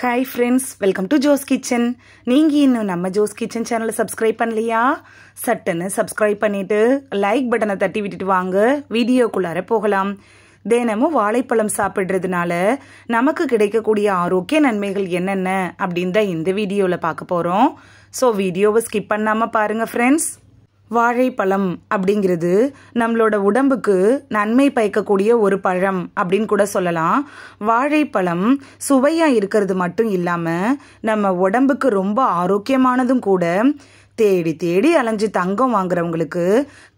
Hi friends, welcome to Jo's kitchen. நீங்கள் இன்னும் நம்ம ஜோஸ் கிச்சன் சேனலை சப்ஸ்கிரைப் பண்ணலையா? சட்டுன்னு சப்ஸ்கிரைப் பண்ணிவிட்டு லைக் பட்டனை தட்டி விட்டுட்டு வாங்க, வீடியோக்குள்ளார போகலாம். தினமும் வாழைப்பழம் சாப்பிட்றதுனால நமக்கு கிடைக்கக்கூடிய ஆரோக்கிய நன்மைகள் என்னென்ன அப்படின்னு தான் இந்த வீடியோவில் பார்க்க போகிறோம். ஸோ வீடியோவை ஸ்கிப் பண்ணாமல் பாருங்கள் ஃப்ரெண்ட்ஸ். வாழைப்பழம் அப்படிங்கிறது நம்மளோட உடம்புக்கு நன்மை பயக்கக்கூடிய ஒரு பழம் அப்படின்னு கூட சொல்லலாம். வாழைப்பழம் சுவையாக இருக்கிறது மட்டும் இல்லாமல் நம்ம உடம்புக்கு ரொம்ப ஆரோக்கியமானதும் கூட. தேடி தேடி அலைஞ்சு தங்கம் வாங்குறவங்களுக்கு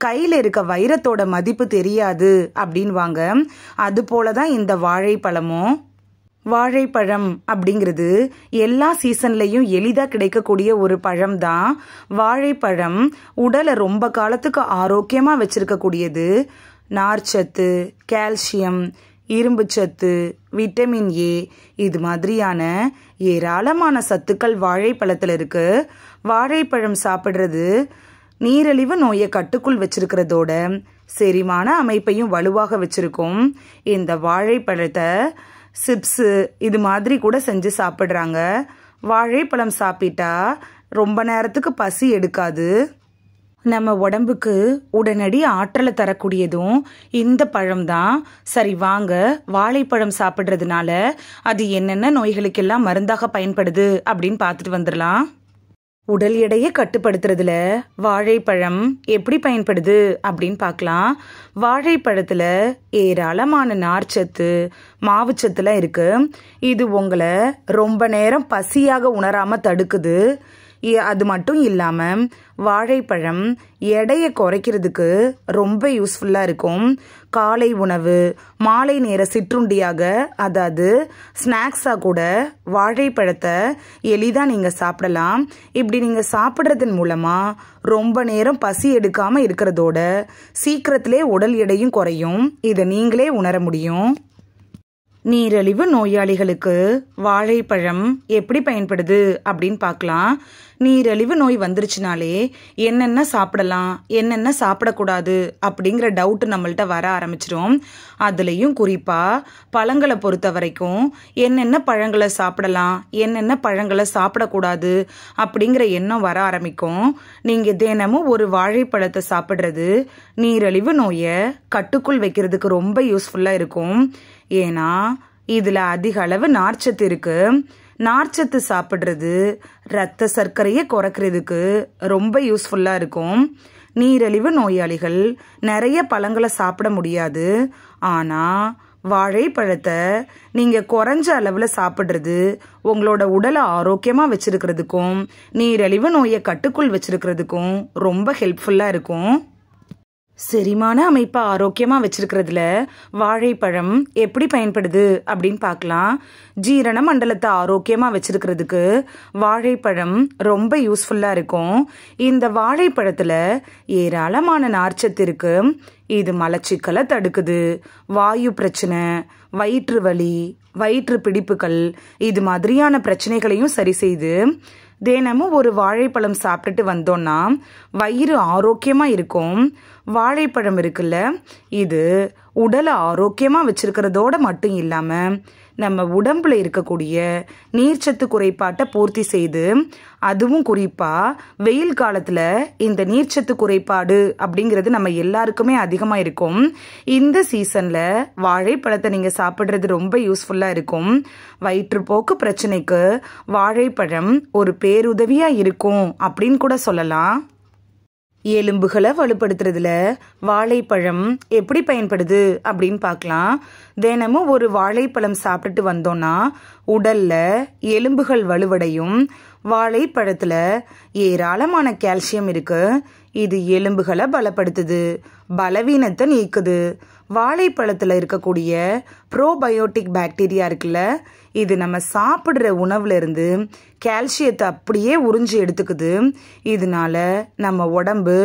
கையில் இருக்க வைரத்தோட மதிப்பு தெரியாது அப்படின்வாங்க. அது போல தான் இந்த வாழைப்பழமும். வாழைப்பழம் அப்படிங்கிறது எல்லா சீசன்லையும் எளிதாக கிடைக்கக்கூடிய ஒரு பழம் தான். வாழைப்பழம் உடலை ரொம்ப காலத்துக்கு ஆரோக்கியமாக வச்சிருக்கக்கூடியது. நார்ச்சத்து, கால்சியம், இரும்புச்சத்து, விட்டமின் ஏ, இது மாதிரியான ஏராளமான சத்துக்கள் வாழைப்பழத்தில் இருக்கு. வாழைப்பழம் சாப்பிட்றது நீரிழிவு நோயை கட்டுக்குள் வச்சிருக்கிறதோட செரிமான அமைப்பையும் வலுவாக வச்சிருக்கும். இந்த வாழைப்பழத்தை சிப்ஸு இது மாதிரி கூட செஞ்சு சாப்பிட்றாங்க. வாழைப்பழம் சாப்பிட்டா ரொம்ப நேரத்துக்கு பசி எடுக்காது. நம்ம உடம்புக்கு உடனடி ஆற்றலை தரக்கூடியதும் இந்த பழம்தான். சரி வாங்க, வாழைப்பழம் சாப்பிட்றதுனால அது என்னென்ன நோய்களுக்கெல்லாம் மருந்தாக பயன்படுது அப்படின்னு பார்த்துட்டு வந்துடலாம். உடல் எடையை கட்டுப்படுத்துறதுல வாழைப்பழம் எப்படி பயன்படுது அப்படின்னு பார்க்கலாம். வாழைப்பழத்தில் ஏராளமான நார்ச்சத்து, மாவுச்சத்துலாம் இருக்கு. இது உங்களை ரொம்ப நேரம் பசியாக உணராம தடுக்குது. அது மட்டும் இல்லாமல் வாழைப்பழம் எடையை குறைக்கிறதுக்கு ரொம்ப யூஸ்ஃபுல்லாக இருக்கும். காலை உணவு, மாலை நேர சிற்றுண்டியாக, அதாவது ஸ்நாக்ஸாக கூட வாழைப்பழத்தை எளிதாக நீங்கள் சாப்பிடலாம். இப்படி நீங்கள் சாப்பிட்றதன் மூலமாக ரொம்ப நேரம் பசி எடுக்காமல் இருக்கிறதோட சீக்கிரத்திலே உடல் எடையும் குறையும். இதை நீங்களே உணர முடியும். நீரிழிவு நோயாளிகளுக்கு வாழைப்பழம் எப்படி பயன்படுது அப்படின்னு பார்க்கலாம். நீரிழிவு நோய் வந்துருச்சுனாலே என்னென்ன சாப்பிடலாம், என்னென்ன சாப்பிடக்கூடாது அப்படிங்கிற டவுட்டு நம்மள்கிட்ட வர ஆரம்பிச்சிடும். அதுலேயும் குறிப்பாக பழங்களை பொறுத்த வரைக்கும் என்னென்ன பழங்களை சாப்பிடலாம், என்னென்ன பழங்களை சாப்பிடக்கூடாது அப்படிங்கிற எண்ணம் வர ஆரம்பிக்கும். நீங்கள் தினமும் ஒரு வாழைப்பழத்தை சாப்பிட்றது நீரிழிவு நோயை கட்டுக்குள் வைக்கிறதுக்கு ரொம்ப யூஸ்ஃபுல்லாக இருக்கும். ஏன்னா இதில் அதிக அளவு நார்ச்சத்து இருக்கு. நார்ச்சத்து சாப்பிட்றது இரத்த சர்க்கரையை குறைக்கிறதுக்கு ரொம்ப யூஸ்ஃபுல்லாக இருக்கும். நீரிழிவு நோயாளிகள் நிறைய பழங்களை சாப்பிட முடியாது. ஆனால் வாழைப்பழத்தை நீங்கள் குறைஞ்ச அளவில் சாப்பிட்றது உங்களோட உடலை ஆரோக்கியமாக வச்சிருக்கிறதுக்கும் நீரிழிவு நோயை கட்டுக்குள் வச்சிருக்கிறதுக்கும் ரொம்ப ஹெல்ப்ஃபுல்லாக இருக்கும். செரிமான அமைப்பை ஆரோக்கியமாக வச்சிருக்கிறதுல வாழைப்பழம் எப்படி பயன்படுது அப்படின்னு பார்க்கலாம். ஜீரண மண்டலத்தை ஆரோக்கியமாக வச்சிருக்கிறதுக்கு வாழைப்பழம் ரொம்ப யூஸ்ஃபுல்லாக இருக்கும். இந்த வாழைப்பழத்தில் ஏராளமான நார்ச்சத்து இருக்கு. இது மலச்சிக்கலை தடுக்குது. வாயு பிரச்சனை, வயிற்று வலி, வயிற்று பிடிப்புகள் இது மாதிரியான பிரச்சனைகளையும் சரி செய்து. தினமும் ஒரு வாழைப்பழம் சாப்பிட்டுட்டு வந்தோம்னா வயிறு ஆரோக்கியமாக இருக்கும். வாழைப்பழம் இருக்குல்ல, இது உடலை ஆரோக்கியமாக வச்சிருக்கிறதோட மட்டும் இல்லாமல் நம்ம உடம்புல இருக்கக்கூடிய நீர்ச்சத்து குறைபாட்டை பூர்த்தி செய்து, அதுவும் குறிப்பாக வெயில் காலத்தில் இந்த நீர்ச்சத்து குறைபாடு அப்படிங்கிறது நம்ம எல்லாருக்குமே அதிகமாக இருக்கும். இந்த சீசனில் வாழைப்பழத்தை நீங்கள் சாப்பிட்றது ரொம்ப யூஸ்ஃபுல்லாக இருக்கும். வயிற்றுப்போக்கு பிரச்சனைக்கு வாழைப்பழம் ஒரு பேருதவியாக இருக்கும் அப்படின்னு கூட சொல்லலாம். எலும்புகளை வலுப்படுத்துறதுல வாழைப்பழம் எப்படி பயன்படுது அப்படின்னு பார்க்கலாம். தினமும் ஒரு வாழைப்பழம் சாப்பிட்டுட்டு வந்தோம்னா உடல்ல எலும்புகள் வலுவடையும். வாழைப்பழத்தில் ஏராளமான கால்சியம் இருக்கு. இது எலும்புகளை பலப்படுத்துது, பலவீனத்தை நீக்குது. வாழைப்பழத்தில் இருக்கக்கூடிய ப்ரோபயோட்டிக் பாக்டீரியா இருக்குல்ல, இது நம்ம சாப்பிட்ற உணவுல இருந்து கால்சியத்தை அப்படியே உறிஞ்சி எடுத்துக்குது. இதனால நம்ம உடம்பு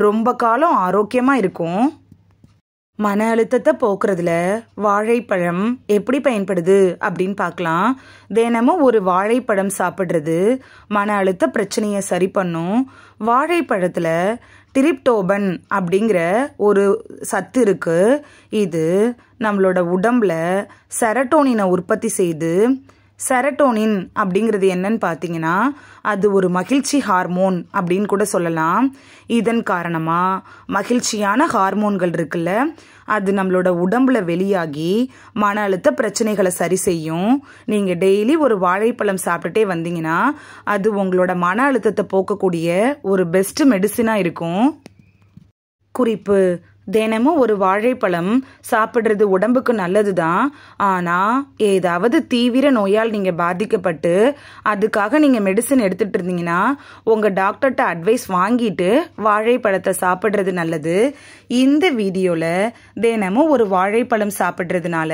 ரொம்ப காலம் ஆரோக்கியமாக இருக்கும். மன அழுத்தத்தை போக்குறதுல வாழைப்பழம் எப்படி பயன்படுது அப்படின்னு பார்க்கலாம். தினமும் ஒரு வாழைப்பழம் சாப்பிட்றது மன அழுத்த பிரச்சனையை சரி பண்ணும். வாழைப்பழத்தில் டிரிப்டோபன் அப்படிங்கிற ஒரு சத்து இருக்கு. இது நம்மளோட உடம்புல செரட்டோனினை உற்பத்தி செய்து செரட்டோனின் அப்படிங்கிறது என்னன்னு பார்த்தீங்கன்னா அது ஒரு மகிழ்ச்சி ஹார்மோன் அப்படின்னு கூட சொல்லலாம். இதன் காரணமாக மகிழ்ச்சியான ஹார்மோன்கள் இருக்குல்ல, அது நம்மளோட உடம்புல வெளியாகி மன அழுத்த பிரச்சனைகளை சரி செய்யும். நீங்கள் டெய்லி ஒரு வாழைப்பழம் சாப்பிட்டுட்டே வந்தீங்கன்னா அது உங்களோட மன அழுத்தத்தை போக்கக்கூடிய ஒரு பெஸ்ட் மெடிசினாக இருக்கும். குறிப்பு: தினமும் ஒரு வாழைப்பழம் சாப்பிட்றது உடம்புக்கு நல்லது தான். ஆனால் ஏதாவது தீவிர நோயால் நீங்கள் பாதிக்கப்பட்டு அதுக்காக நீங்கள் மெடிசன் எடுத்துகிட்டு இருந்தீங்கன்னா உங்கள் டாக்டர்கிட்ட அட்வைஸ் வாங்கிட்டு வாழைப்பழத்தை சாப்பிட்றது நல்லது. இந்த வீடியோவில் தினமும் ஒரு வாழைப்பழம் சாப்பிட்றதுனால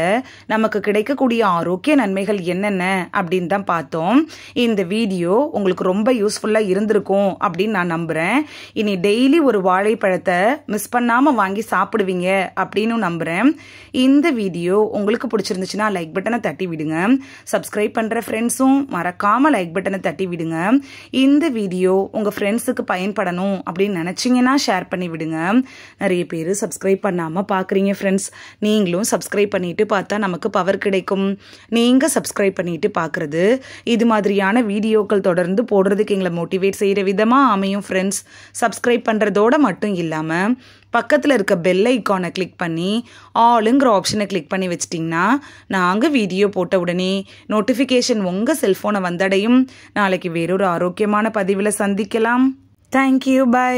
நமக்கு கிடைக்கக்கூடிய ஆரோக்கிய நன்மைகள் என்னென்ன அப்படின்னு தான் பார்த்தோம். இந்த வீடியோ உங்களுக்கு ரொம்ப யூஸ்ஃபுல்லாக இருந்திருக்கும் அப்படின்னு நான் நம்புகிறேன். இனி டெய்லி ஒரு வாழைப்பழத்தை மிஸ் பண்ணாமல் வாங்கி சாப்பிடுவீங்க அப்படின்னு நம்புறேன். இந்த வீடியோ உங்களுக்கு பிடிச்சிருந்துச்சுன்னா லைக் பட்டனை தட்டி விடுங்க. சப்ஸ்கிரைப் பண்ற ஃப்ரெண்ட்ஸும் மறக்காம லைக் பட்டனை தட்டி விடுங்க. இந்த வீடியோ உங்க ஃப்ரெண்ட்ஸுக்கு பயன்படணும் அப்படின்னு நினைச்சீங்கன்னா ஷேர் பண்ணி விடுங்க. நிறைய பேர் சப்ஸ்கிரைப் பண்ணாம பாக்குறீங்க ஃப்ரெண்ட்ஸ். நீங்களும் சப்ஸ்கிரைப் பண்ணிட்டு பார்த்தா நமக்கு பவர் கிடைக்கும். நீங்க சப்ஸ்கிரைப் பண்ணிட்டு பாக்குறது இது மாதிரியான வீடியோக்கள் தொடர்ந்து போடுறதுக்கு எங்களை மோட்டிவேட் செய்யற விதமா அமையும் ஃப்ரெண்ட்ஸ். சப்ஸ்கிரைப் பண்றதோட மட்டும் இல்லாம பக்கத்தில் இருக்க பெல் ஐக்கானை கிளிக் பண்ணி ஆளுங்கிற ஆப்ஷனை கிளிக் பண்ணி வச்சிட்டிங்கன்னா நாங்கள் வீடியோ போட்ட உடனே நோட்டிஃபிகேஷன் உங்கள் செல்ஃபோனை வந்தடையும். நாளைக்கு வேறொரு ஆரோக்கியமான பதிவில் சந்திக்கலாம். Thank you, by.